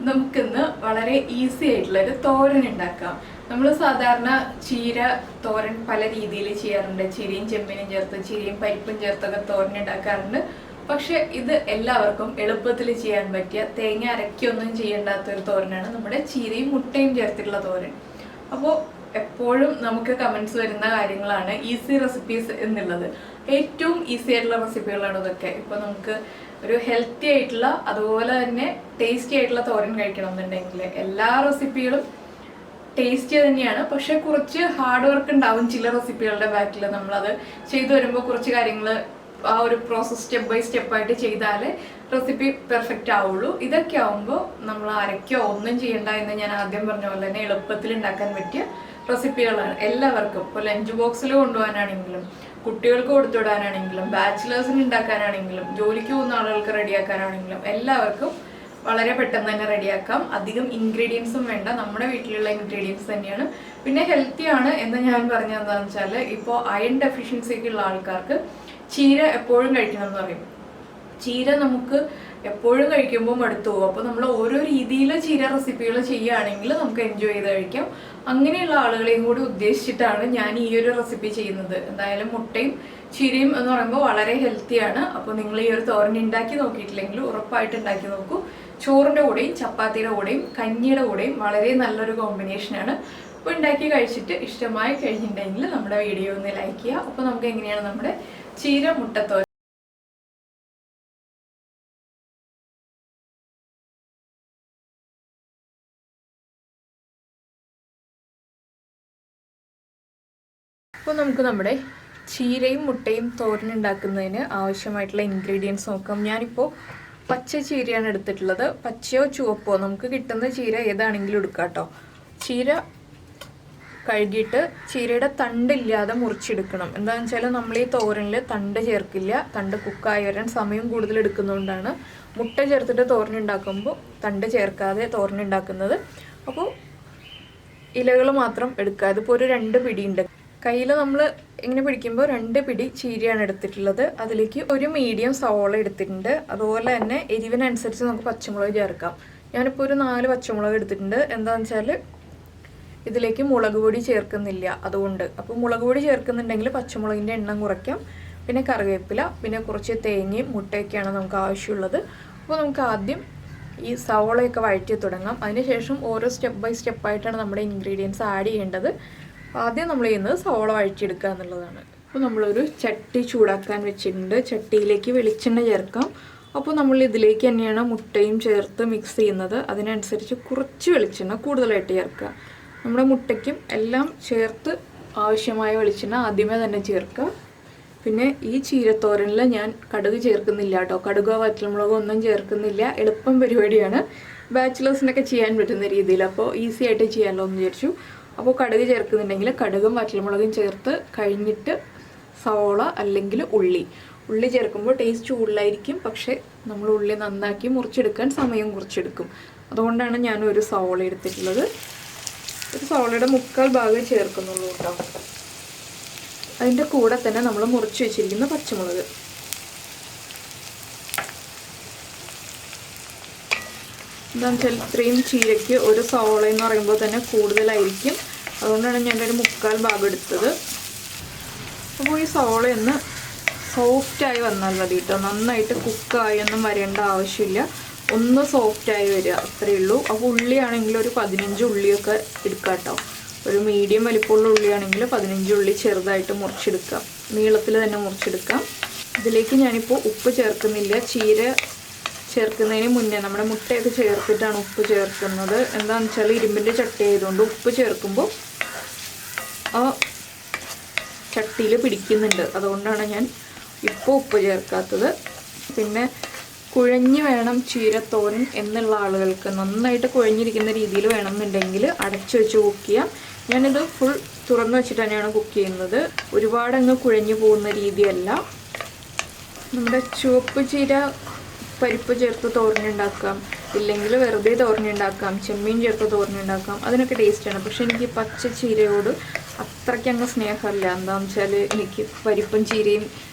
നമുക്കിന്ന് വളരെ ഈസി ആയിട്ടുള്ള ഒരു തോരൻ ഉണ്ടാക്കാം. നമ്മൾ സാധാരണ ചീര തോരൻ പല രീതിയിൽ ചെയ്യാറുണ്ട്. ചീരയും ചെമ്മീനും ചേർത്ത്, ചീരയും പരിപ്പും ചേർത്തൊക്കെ തോരൻ ഉണ്ടാക്കാറുണ്ട്. പക്ഷെ ഇത് എല്ലാവർക്കും എളുപ്പത്തിൽ ചെയ്യാൻ പറ്റിയ, തേങ്ങ അരക്കൊന്നും ചെയ്യേണ്ടാത്ത ഒരു തോരനാണ് നമ്മുടെ ചീരയും മുട്ടയും ചേർത്തിട്ടുള്ള തോരൻ. അപ്പോൾ എപ്പോഴും നമുക്ക് കമന്റ്സ് വരുന്ന കാര്യങ്ങളാണ് ഈസി റെസിപ്പീസ് എന്നുള്ളത്. ഏറ്റവും ഈസി ആയിട്ടുള്ള റെസിപ്പികളാണ് ഇതൊക്കെ. ഇപ്പോൾ നമുക്ക് ഒരു ഹെൽത്തി ആയിട്ടുള്ള അതുപോലെ തന്നെ ടേസ്റ്റി ആയിട്ടുള്ള തോരൻ കഴിക്കണം എന്നുണ്ടെങ്കിൽ എല്ലാ റെസിപ്പികളും ടേസ്റ്റി തന്നെയാണ്. പക്ഷെ കുറച്ച് ഹാർഡ് വർക്ക് ഉണ്ടാവും ചില റെസിപ്പികളുടെ ബാക്കിൽ. നമ്മളത് ചെയ്തു വരുമ്പോൾ കുറച്ച് കാര്യങ്ങൾ ആ ഒരു പ്രോസസ് സ്റ്റെപ്പ് ബൈ സ്റ്റെപ്പായിട്ട് ചെയ്താലേ റെസിപ്പി പെർഫെക്റ്റ് ആവുള്ളൂ. ഇതൊക്കെ ആവുമ്പോൾ നമ്മൾ അരയ്ക്കോ ഒന്നും ചെയ്യണ്ട എന്ന് ഞാൻ ആദ്യം പറഞ്ഞ പോലെ തന്നെ എളുപ്പത്തിൽ ഉണ്ടാക്കാൻ പറ്റിയ റെസിപ്പികളാണ്. എല്ലാവർക്കും ഇപ്പോൾ ലഞ്ച് ബോക്സിൽ കൊണ്ടുപോകാനാണെങ്കിലും, കുട്ടികൾക്ക് കൊടുത്തുവിടാനാണെങ്കിലും, ബാച്ചിലേഴ്സിന് ഉണ്ടാക്കാനാണെങ്കിലും, ജോലിക്ക് പോകുന്ന ആളുകൾക്ക് റെഡിയാക്കാനാണെങ്കിലും എല്ലാവർക്കും വളരെ പെട്ടെന്ന് തന്നെ റെഡിയാക്കാം. അധികം ഇൻഗ്രീഡിയൻസും വേണ്ട, നമ്മുടെ വീട്ടിലുള്ള ഇൻഗ്രീഡിയൻസ് തന്നെയാണ്. പിന്നെ ഹെൽത്തി ആണ് എന്ന് ഞാൻ പറഞ്ഞത് എന്താണെന്ന് വെച്ചാൽ, ഇപ്പോൾ അയൺ ഡെഫിഷ്യൻസിക്ക് ഉള്ള ആൾക്കാർക്ക് ചീര എപ്പോഴും കഴിക്കണം എന്ന് പറയും. ചീര നമുക്ക് എപ്പോഴും കഴിക്കുമ്പോൾ മടുത്തു പോകും. അപ്പോൾ നമ്മൾ ഓരോ രീതിയിൽ ചീര റെസിപ്പികൾ ചെയ്യുകയാണെങ്കിൽ നമുക്ക് എൻജോയ് ചെയ്ത് കഴിക്കാം. അങ്ങനെയുള്ള ആളുകളെയും കൂടി ഉദ്ദേശിച്ചിട്ടാണ് ഞാൻ ഈ ഒരു റെസിപ്പി ചെയ്യുന്നത്. എന്തായാലും മുട്ടയും ചീരയും എന്ന് പറയുമ്പോൾ വളരെ ഹെൽത്തിയാണ്. അപ്പോൾ നിങ്ങൾ ഈ ഒരു തോരൻ ഉണ്ടാക്കി നോക്കിയിട്ടില്ലെങ്കിൽ ഉറപ്പായിട്ട് ഉണ്ടാക്കി നോക്കൂ. ചോറിൻ്റെ കൂടെയും ചപ്പാത്തിയുടെ കൂടെയും കഞ്ഞിയുടെ കൂടെയും വളരെ നല്ലൊരു കോമ്പിനേഷനാണ്. അപ്പോൾ ഉണ്ടാക്കി കഴിച്ചിട്ട് ഇഷ്ടമായി കഴിഞ്ഞിട്ടുണ്ടെങ്കിൽ നമ്മുടെ വീഡിയോ ഒന്ന് ലൈക്ക് ചെയ്യുക. അപ്പോൾ നമുക്ക് എങ്ങനെയാണ് നമ്മുടെ ചീര മുട്ടത്തോരൻ അപ്പോൾ നമുക്ക് നമ്മുടെ ചീരയും മുട്ടയും തോരൻ ഉണ്ടാക്കുന്നതിന് ആവശ്യമായിട്ടുള്ള ഇൻഗ്രീഡിയൻസ് നോക്കാം. ഞാനിപ്പോൾ പച്ച ചീരയാണ് എടുത്തിട്ടുള്ളത്. പച്ചയോ ചുവപ്പോ നമുക്ക് കിട്ടുന്ന ചീര ഏതാണെങ്കിലും എടുക്കാം കേട്ടോ. ചീര കഴുകിയിട്ട് ചീരയുടെ തണ്ടില്ലാതെ മുറിച്ചെടുക്കണം. എന്താണെന്ന് വെച്ചാൽ നമ്മൾ ഈ തോരനിൽ തണ്ട് ചേർക്കില്ല. തണ്ട് കുക്കായി വരാൻ സമയം കൂടുതൽ എടുക്കുന്നതുകൊണ്ടാണ് മുട്ട ചേർത്തിട്ട് തോരൻ ഉണ്ടാക്കുമ്പോൾ തണ്ട് ചേർക്കാതെ തോരൻ ഉണ്ടാക്കുന്നത്. അപ്പോൾ ഇലകൾ മാത്രം എടുക്കുക. അതിപ്പോൾ ഒരു 2 പിടി ഉണ്ട്. കയ്യിൽ നമ്മൾ ഇങ്ങനെ പിടിക്കുമ്പോൾ 2 പിടി ചീരയാണ് എടുത്തിട്ടുള്ളത്. അതിലേക്ക് ഒരു മീഡിയം സവോള എടുത്തിട്ടുണ്ട്. അതുപോലെ തന്നെ എരിവിനനുസരിച്ച് നമുക്ക് പച്ചമുളക് ചേർക്കാം. ഞാനിപ്പോൾ ഒരു 4 പച്ചമുളക് എടുത്തിട്ടുണ്ട്. എന്താണെന്ന് വെച്ചാൽ ഇതിലേക്ക് മുളക് പൊടി ചേർക്കുന്നില്ല, അതുകൊണ്ട്. അപ്പോൾ മുളക് പൊടി ചേർക്കുന്നുണ്ടെങ്കിൽ പച്ചമുളകിൻ്റെ എണ്ണം കുറയ്ക്കാം. പിന്നെ കറിവേപ്പില, പിന്നെ കുറച്ച് തേങ്ങയും മുട്ടയൊക്കെയാണ് നമുക്ക് ആവശ്യമുള്ളത്. അപ്പോൾ നമുക്ക് ആദ്യം ഈ സവോളയൊക്കെ വഴറ്റി തുടങ്ങാം. അതിനുശേഷം ഓരോ സ്റ്റെപ്പ് ബൈ സ്റ്റെപ്പായിട്ടാണ് നമ്മുടെ ഇൻഗ്രീഡിയൻസ് ആഡ് ചെയ്യേണ്ടത്. ആദ്യം നമ്മൾ ചെയ്യുന്നത് സവോള വഴറ്റിയെടുക്കുക എന്നുള്ളതാണ്. അപ്പോൾ നമ്മളൊരു ചട്ടി ചൂടാക്കാൻ വെച്ചിട്ടുണ്ട്. ചട്ടിയിലേക്ക് വെളിച്ചെണ്ണ ചേർക്കാം. അപ്പോൾ നമ്മൾ ഇതിലേക്ക് തന്നെയാണ് മുട്ടയും ചേർത്ത് മിക്സ് ചെയ്യുന്നത്. അതിനനുസരിച്ച് കുറച്ച് വെളിച്ചെണ്ണ കൂടുതലായിട്ട് ചേർക്കുക. നമ്മുടെ മുട്ടയ്ക്കും എല്ലാം ചേർത്ത് ആവശ്യമായ വെളിച്ചെണ്ണ ആദ്യമേ തന്നെ ചേർക്കുക. പിന്നെ ഈ ചീരത്തോരനിൽ ഞാൻ കടുക് ചേർക്കുന്നില്ല കേട്ടോ. കടുകോ വറ്റൽമുളകോ ഒന്നും ചേർക്കുന്നില്ല. എളുപ്പം പരിപാടിയാണ്, ബാച്ചിലേഴ്സിനൊക്കെ ചെയ്യാൻ പറ്റുന്ന രീതിയിൽ. അപ്പോൾ ഈസി ആയിട്ട് ചെയ്യാമല്ലോ എന്ന് വിചാരിച്ചു. അപ്പോൾ കടുക് ചേർക്കുന്നുണ്ടെങ്കിൽ കടുകും വറ്റൽമുളകും ചേർത്ത് കഴിഞ്ഞിട്ട് സവോള അല്ലെങ്കിൽ ഉള്ളി ചേർക്കുമ്പോൾ ടേസ്റ്റ് കൂടുതലായിരിക്കും. പക്ഷേ നമ്മൾ ഉള്ളി നന്നാക്കി മുറിച്ചെടുക്കാൻ സമയം കുറച്ചെടുക്കും. അതുകൊണ്ടാണ് ഞാൻ ഒരു സവോള എടുത്തിട്ടുള്ളത്. ഒരു സവോളയുടെ 3/4 ഭാഗം ചേർക്കുന്നുള്ളൂ കേട്ടോ. അതിൻ്റെ കൂടെ തന്നെ നമ്മൾ മുറിച്ച് വെച്ചിരിക്കുന്ന പച്ചമുളക്. എന്താണെന്ന് വെച്ചാൽ ഇത്രയും ചീരയ്ക്ക് ഒരു സവോള എന്ന് പറയുമ്പോൾ തന്നെ കൂടുതലായിരിക്കും. അതുകൊണ്ടാണ് ഞാനൊരു 3/4 ഭാഗം എടുത്തത്. അപ്പോൾ ഈ സവോളയൊന്ന് സോഫ്റ്റായി വന്നാൽ മതി കേട്ടോ. നന്നായിട്ട് കുക്കായി ഒന്നും വരേണ്ട ആവശ്യമില്ല. ഒന്ന് സോഫ്റ്റായി വരിക, അത്രയേ ഉള്ളൂ. അപ്പോൾ ഉള്ളിയാണെങ്കിൽ ഒരു 15 ഉള്ളിയൊക്കെ എടുക്കാം കേട്ടോ. ഒരു മീഡിയം വലിപ്പമുള്ള ഉള്ളിയാണെങ്കിൽ 15 ഉള്ളി ചെറുതായിട്ട് മുറിച്ചെടുക്കാം. നീളത്തിൽ തന്നെ മുറിച്ചെടുക്കാം. ഇതിലേക്ക് ഞാനിപ്പോൾ ഉപ്പ് ചേർക്കുന്നില്ല. ചീര ചേർക്കുന്നതിന് മുന്നേ നമ്മുടെ മുട്ടയൊക്കെ ചേർത്തിട്ടാണ് ഉപ്പ് ചേർക്കുന്നത്. എന്താണെന്ന് വെച്ചാൽ ഇരുമ്പിൻ്റെ ചട്ടി ആയതുകൊണ്ട് ഉപ്പ് ചേർക്കുമ്പോൾ ആ ചട്ടിയിൽ പിടിക്കുന്നുണ്ട്. അതുകൊണ്ടാണ് ഞാൻ ഇപ്പോൾ ഉപ്പ് ചേർക്കാത്തത്. പിന്നെ കുഴഞ്ഞ് വേണം ചീരത്തോരൻ എന്നുള്ള ആളുകൾക്ക്, നന്നായിട്ട് കുഴഞ്ഞിരിക്കുന്ന രീതിയിൽ വേണമെന്നുണ്ടെങ്കിൽ അടച്ചു വെച്ച് കുക്ക് ചെയ്യാം. ഞാനിത് ഫുൾ തുറന്നു വെച്ചിട്ട് തന്നെയാണ് കുക്ക് ചെയ്യുന്നത്. ഒരുപാടങ്ങ് കുഴഞ്ഞു പോകുന്ന രീതിയല്ല. നമ്മുടെ ചുവപ്പ് ചീര പരിപ്പ് ചേർത്ത് തോരനുണ്ടാക്കാം, ഇല്ലെങ്കിൽ വെറുതെ തോരനുണ്ടാക്കാം, ചെമ്മീൻ ചേർത്ത് തോരനുണ്ടാക്കാം. അതിനൊക്കെ ടേസ്റ്റാണ്. പക്ഷെ എനിക്ക് പച്ച ചീരയോട് അത്രയ്ക്ക് അങ്ങ് സ്നേഹമല്ല. എന്താണെന്ന് വെച്ചാൽ എനിക്ക് പരിപ്പും ചീരയും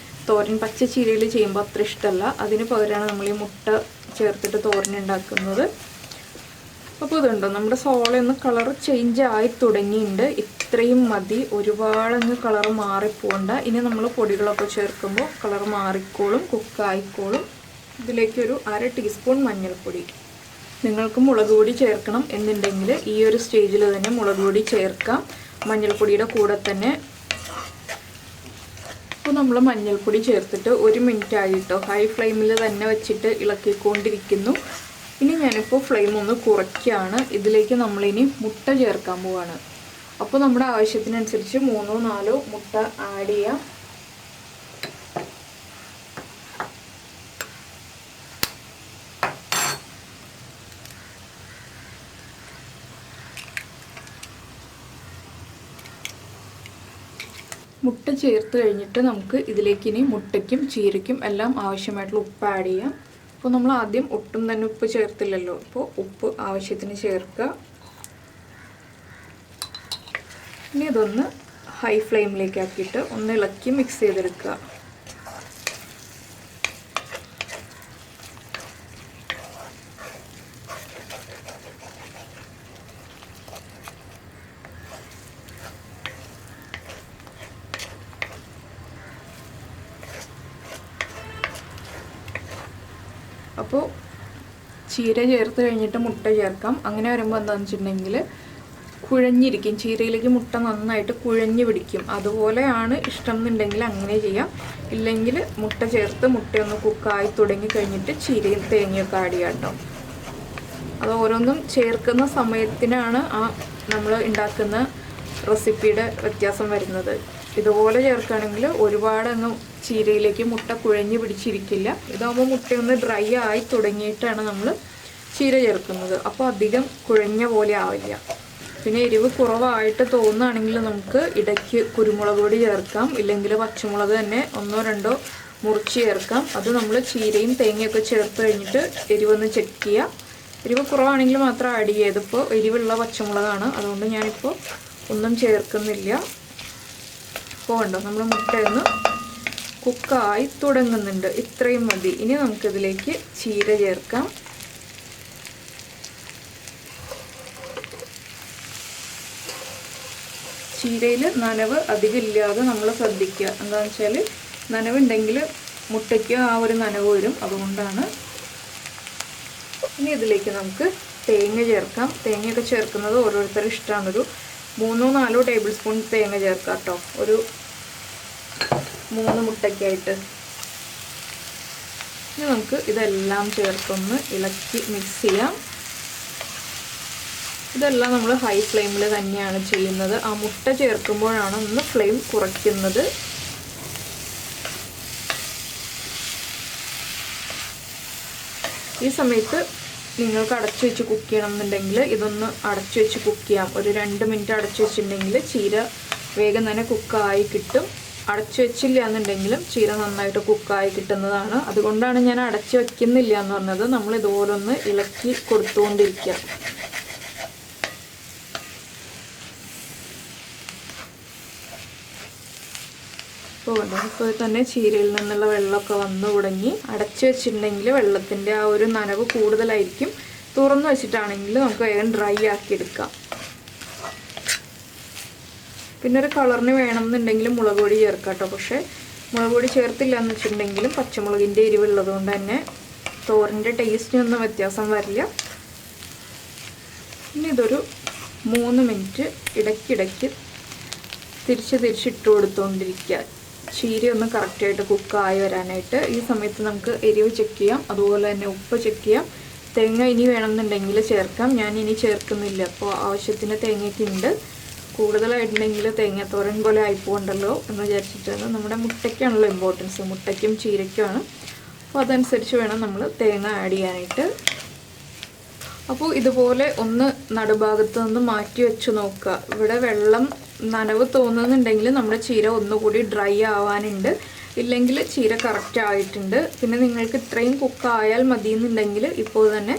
തോരൻ പച്ച ചീരയിൽ ചെയ്യുമ്പോൾ അത്ര ഇഷ്ടമല്ല. അതിന് പകരമാണ് നമ്മൾ ഈ മുട്ട ചേർത്തിട്ട് തോരനുണ്ടാക്കുന്നത്. അപ്പോൾ ഇതുണ്ടോ, നമ്മുടെ സോളയൊന്ന് കളർ ചേഞ്ച് ആയി തുടങ്ങിയിട്ടുണ്ട്. ഇത്രയും മതി, ഒരുപാടങ്ങ് കളർ മാറിപ്പോണ്ട. ഇനി നമ്മൾ പൊടികളൊക്കെ ചേർക്കുമ്പോൾ കളർ മാറിക്കോളും, കുക്കായിക്കോളും. ഇതിലേക്കൊരു 1/2 ടീസ്പൂൺ മഞ്ഞൾപ്പൊടി. നിങ്ങൾക്ക് മുളക് പൊടി ചേർക്കണം എന്നുണ്ടെങ്കിൽ ഈ ഒരു സ്റ്റേജിൽ തന്നെ മുളക് പൊടി ചേർക്കാം, മഞ്ഞൾപ്പൊടിയുടെ കൂടെ തന്നെ. അപ്പോൾ നമ്മൾ മഞ്ഞൾപ്പൊടി ചേർത്തിട്ട് 1 മിനിറ്റ് ആയിട്ടോ. ഹൈ ഫ്ലെയിമിൽ തന്നെ വെച്ചിട്ട് ഇളക്കിക്കൊണ്ടിരിക്കുന്നു. ഇനി ഞാനിപ്പോൾ ഫ്ലെയിം ഒന്ന് കുറയ്ക്കുകയാണ്. ഇതിലേക്ക് നമ്മളിനി മുട്ട ചേർക്കാൻ പോവാണ്. അപ്പോൾ നമ്മുടെ ആവശ്യത്തിനനുസരിച്ച് 3-4 മുട്ട ആഡ് ചെയ്യാം. മുട്ട ചേർത്ത് കഴിഞ്ഞിട്ട് നമുക്ക് ഇതിലേക്ക് ഇനി മുട്ടയ്ക്കും ചീരയ്ക്കും എല്ലാം ആവശ്യമായിട്ടുള്ള ഉപ്പ് ആഡ് ചെയ്യാം. അപ്പോൾ നമ്മൾ ആദ്യം ഒട്ടും തന്നെ ഉപ്പ് ചേർത്തില്ലല്ലോ, അപ്പോൾ ഉപ്പ് ആവശ്യത്തിന് ചേർക്കുക. ഇനി ഇതൊന്ന് ഹൈ ഫ്ലെയിമിലേക്ക് ആക്കിയിട്ട് ഒന്ന് ഇളക്കി മിക്സ് ചെയ്തെടുക്കുക. അപ്പോൾ ചീര ചേർത്ത് കഴിഞ്ഞിട്ട് മുട്ട ചേർക്കാം. അങ്ങനെ വരുമ്പോൾ എന്താണെന്ന് വെച്ചിട്ടുണ്ടെങ്കിൽ കുഴഞ്ഞിരിക്കും, ചീരയിലേക്ക് മുട്ട നന്നായിട്ട് കുഴഞ്ഞു പിടിക്കും. അതുപോലെയാണ് ഇഷ്ടം എന്നുണ്ടെങ്കിൽ അങ്ങനെ ചെയ്യാം. ഇല്ലെങ്കിൽ മുട്ട ചേർത്ത് മുട്ടയൊന്ന് കുക്കായി തുടങ്ങി കഴിഞ്ഞിട്ട് ചീരയും തേങ്ങയൊക്കെ ആഡ് ചെയ്യാം കേട്ടോ. അത് ഓരോന്നും ചേർക്കുന്ന സമയത്തിനാണ് നമ്മൾ ഉണ്ടാക്കുന്ന റെസിപ്പിയുടെ വ്യത്യാസം വരുന്നത്. ഇതുപോലെ ചേർക്കുകയാണെങ്കിൽ ഒരുപാട് അങ്ങ് ചീരയിലേക്ക് മുട്ട കുഴഞ്ഞു പിടിച്ചിരിക്കില്ല. ഇതാകുമ്പോൾ മുട്ടയൊന്ന് ഡ്രൈ ആയി തുടങ്ങിയിട്ടാണ് നമ്മൾ ചീര ചേർക്കുന്നത്. അപ്പോൾ അധികം കുഴഞ്ഞ പോലെ ആവില്ല. പിന്നെ എരിവ് കുറവായിട്ട് തോന്നുകയാണെങ്കിൽ നമുക്ക് ഇടയ്ക്ക് കുരുമുളക് പൊടി ചേർക്കാം, ഇല്ലെങ്കിൽ പച്ചമുളക് തന്നെ 1-2 മുറിച്ച് ചേർക്കാം. അത് നമ്മൾ ചീരയും തേങ്ങയൊക്കെ ചേർത്ത് കഴിഞ്ഞിട്ട് എരിവൊന്ന് ചെക്ക് ചെയ്യുക. എരിവ് കുറവാണെങ്കിൽ മാത്രം ആഡ് ചെയ്യുക. ഇതിപ്പോൾ എരിവുള്ള പച്ചമുളകാണ്, അതുകൊണ്ട് ഞാനിപ്പോൾ ഒന്നും ചേർക്കുന്നില്ല. അപ്പോൾ ഉണ്ടോ, നമ്മൾ മുട്ടയൊന്ന് കുക്കായി തുടങ്ങുന്നുണ്ട്. ഇത്രയും മതി. ഇനി നമുക്കിതിലേക്ക് ചീര ചേർക്കാം. ചീരയിൽ നനവ് അധികം ഇല്ലാതെ നമ്മൾ ശ്രദ്ധിക്കുക. എന്താണെന്ന് വെച്ചാൽ നനവുണ്ടെങ്കിൽ മുട്ടയ്ക്ക് ആ ഒരു നനവ് വരും, അതുകൊണ്ടാണ്. ഇനി ഇതിലേക്ക് നമുക്ക് തേങ്ങ ചേർക്കാം. തേങ്ങയൊക്കെ ചേർക്കുന്നത് ഓരോരുത്തരും ഇഷ്ടമാണ്. ഒരു 3-4 ടേബിൾ സ്പൂൺ തേങ്ങ ചേർക്കാം കേട്ടോ, ഒരു 3 മുട്ടയ്ക്കായിട്ട്. ഇനി നമുക്ക് ഇതെല്ലാം ചേർത്തൊന്ന് ഇളക്കി മിക്സ് ചെയ്യാം. ഇതെല്ലാം നമ്മൾ ഹൈ ഫ്ലെയിമിൽ തന്നെയാണ് ചെയ്യുന്നത്. ആ മുട്ട ചേർക്കുമ്പോഴാണ് ഒന്ന് ഫ്ലെയിം കുറയ്ക്കുന്നത്. ഈ സമയത്ത് നിങ്ങൾക്ക് അടച്ചു വെച്ച് കുക്ക് ചെയ്യണം എന്നുണ്ടെങ്കിൽ ഇതൊന്ന് അടച്ചു വെച്ച് കുക്ക് ചെയ്യാം. ഒരു 2 മിനിറ്റ് അടച്ചു വെച്ചിട്ടുണ്ടെങ്കിൽ ചീര വേഗം തന്നെ കുക്കായി കിട്ടും. അടച്ചു വെച്ചില്ല എന്നുണ്ടെങ്കിലും ചീര നന്നായിട്ട് കുക്കായി കിട്ടുന്നതാണ്. അതുകൊണ്ടാണ് ഞാൻ അടച്ചു വയ്ക്കുന്നില്ല എന്ന് പറഞ്ഞത്. നമ്മൾ ഇതുപോലെ ഒന്ന് ഇളക്കി കൊടുത്തുകൊണ്ടിരിക്കുക. ഇപ്പോൾ തന്നെ ചീരയിൽ നിന്നുള്ള വെള്ളമൊക്കെ വന്നു തുടങ്ങി. അടച്ചു വെച്ചിട്ടുണ്ടെങ്കിൽ വെള്ളത്തിൻ്റെ ആ ഒരു നനവ് കൂടുതലായിരിക്കും. തുറന്നു വെച്ചിട്ടാണെങ്കിൽ നമുക്ക് വേഗം ഡ്രൈ ആക്കി എടുക്കാം. പിന്നെ ഒരു കളറിന് വേണമെന്നുണ്ടെങ്കിൽ മുളക് പൊടി ചേർക്കാം കേട്ടോ. പക്ഷേ മുളക് പൊടി ചേർത്തില്ല എന്ന് വെച്ചിട്ടുണ്ടെങ്കിലും പച്ചമുളകിൻ്റെ എരിവുള്ളത് കൊണ്ട് തന്നെ തോരൻ്റെ ടേസ്റ്റിനൊന്നും വ്യത്യാസം വരില്ല. ഇനി ഇതൊരു 3 മിനിറ്റ് ഇടയ്ക്കിടയ്ക്ക് തിരിച്ചിട്ട് കൊടുത്തുകൊണ്ടിരിക്കുക. ചീര ഒന്ന് കറക്റ്റായിട്ട് കുക്കായി വരാനായിട്ട്. ഈ സമയത്ത് നമുക്ക് എരിവ് ചെക്ക് ചെയ്യാം, അതുപോലെ തന്നെ ഉപ്പ് ചെക്ക് ചെയ്യാം. തേങ്ങ ഇനി വേണമെന്നുണ്ടെങ്കിൽ ചേർക്കാം. ഞാൻ ഇനി ചേർക്കുന്നില്ല. അപ്പോൾ ആവശ്യത്തിന് തേങ്ങയൊക്കെ ഉണ്ട്. കൂടുതലായിട്ടുണ്ടെങ്കിൽ തേങ്ങാത്തോരൻ പോലെ ആയിപ്പോണ്ടല്ലോ എന്ന് വിചാരിച്ചിട്ടാണ്. നമ്മുടെ മുട്ടയ്ക്കാണല്ലോ ഇമ്പോർട്ടൻസ്, മുട്ടയ്ക്കും ചീരയ്ക്കുമാണ്. അപ്പോൾ അതനുസരിച്ച് വേണം നമ്മൾ തേങ്ങ ആഡ് ചെയ്യാനായിട്ട്. അപ്പോൾ ഇതുപോലെ ഒന്ന് നടുഭാഗത്ത് നിന്ന് മാറ്റി വെച്ച് നോക്കുക. ഇവിടെ വെള്ളം നനവ് തോന്നുന്നുണ്ടെങ്കിൽ നമ്മുടെ ചീര ഒന്നുകൂടി ഡ്രൈ ആവാനുണ്ട്, ഇല്ലെങ്കിൽ ചീര കറക്റ്റ് ആയിട്ടുണ്ട്. പിന്നെ നിങ്ങൾക്ക് ഇത്രയും കുക്കായാൽ മതി എന്നുണ്ടെങ്കിൽ ഇപ്പോൾ തന്നെ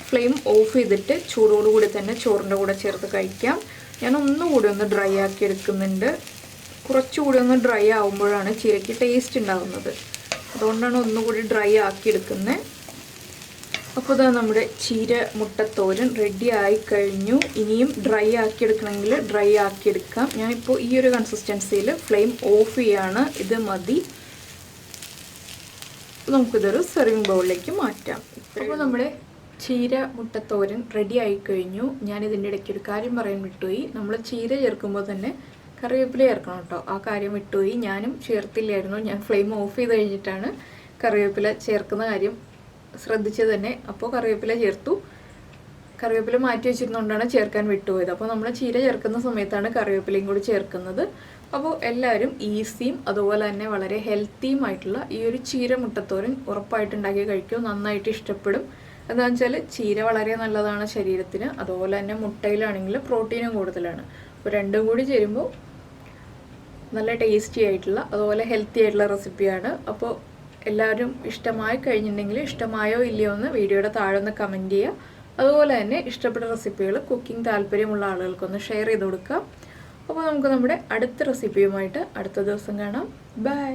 ഫ്ലെയിം ഓഫ് ചെയ്തിട്ട് ചൂടോടുകൂടി തന്നെ ചോറിൻ്റെ കൂടെ ചേർത്ത് കഴിക്കാം. ഞാൻ ഒന്നുകൂടി ഒന്ന് ഡ്രൈ ആക്കി എടുക്കുന്നുണ്ട്. കുറച്ചുകൂടി ഒന്ന് ഡ്രൈ ആകുമ്പോഴാണ് ചീരയ്ക്ക് ടേസ്റ്റ് ഉണ്ടാകുന്നത്. അതുകൊണ്ടാണ് ഒന്നുകൂടി ഡ്രൈ ആക്കി എടുക്കുന്നത്. അപ്പോൾ ഇതാ നമ്മുടെ ചീര മുട്ടത്തോരൻ റെഡി ആയി കഴിഞ്ഞു. ഇനിയും ഡ്രൈ ആക്കിയെടുക്കണമെങ്കിൽ ഡ്രൈ ആക്കിയെടുക്കാം. ഞാനിപ്പോൾ ഈ ഒരു കൺസിസ്റ്റൻസിയിൽ ഫ്ലെയിം ഓഫ് ചെയ്യാണ്. ഇത് മതി. നമുക്കിതൊരു സെർവിങ് ബൗളിലേക്ക് മാറ്റാം. അപ്പോൾ നമ്മുടെ ചീര മുട്ടത്തോരൻ റെഡി ആയി കഴിഞ്ഞു. ഞാനിതിൻ്റെ ഇടയ്ക്ക് ഒരു കാര്യം പറയാൻ വിട്ടുപോയി. നമ്മൾ ചീര ചേർക്കുമ്പോൾ തന്നെ കറിവേപ്പില ചേർക്കണം കേട്ടോ. ആ കാര്യം വിട്ടുപോയി. ഞാനും ചേർത്തില്ലായിരുന്നു. ഞാൻ ഫ്ലെയിം ഓഫ് ചെയ്ത് കഴിഞ്ഞിട്ടാണ് കറിവേപ്പില ചേർക്കുന്ന കാര്യം ശ്രദ്ധിച്ചത് തന്നെ. അപ്പോൾ കറിവേപ്പില ചേർത്തു. കറിവേപ്പില മാറ്റി വെച്ചിരുന്നുകൊണ്ടാണ് ചേർക്കാൻ വിട്ടുപോയത്. അപ്പോൾ നമ്മൾ ചീര ചേർക്കുന്ന സമയത്താണ് കറിവേപ്പിലയും കൂടി ചേർക്കുന്നത്. അപ്പോൾ എല്ലാവരും ഈസിയും അതുപോലെ തന്നെ വളരെ ഹെൽത്തിയുമായിട്ടുള്ള ഈ ഒരു ചീര മുട്ടത്തോരൻ ഉറപ്പായിട്ട് ഉണ്ടാക്കി കഴിക്കും. നന്നായിട്ട് ഇഷ്ടപ്പെടും. എന്താണെന്ന് വെച്ചാൽ ചീര വളരെ നല്ലതാണ് ശരീരത്തിന്. അതുപോലെ തന്നെ മുട്ടയിലാണെങ്കിൽ പ്രോട്ടീനും കൂടുതലാണ്. അപ്പോൾ രണ്ടും കൂടി ചേരുമ്പോൾ നല്ല ടേസ്റ്റി ആയിട്ടുള്ള അതുപോലെ ഹെൽത്തി ആയിട്ടുള്ള റെസിപ്പിയാണ്. അപ്പോൾ എല്ലാവരും ഇഷ്ടമായി കഴിഞ്ഞിട്ടുണ്ടെങ്കിൽ ഇഷ്ടമായോ ഇല്ലയോ എന്ന് വീഡിയോയുടെ താഴെ ഒന്ന് കമൻറ്റ് ചെയ്യുക. അതുപോലെ തന്നെ ഇഷ്ടപ്പെട്ട റെസിപ്പികൾ കുക്കിംഗ് താല്പര്യമുള്ള ആളുകൾക്കൊന്ന് ഷെയർ ചെയ്ത് കൊടുക്കുക. അപ്പോൾ നമുക്ക് നമ്മുടെ അടുത്ത റെസിപ്പിയുമായിട്ട് അടുത്ത ദിവസം കാണാം. ബൈ.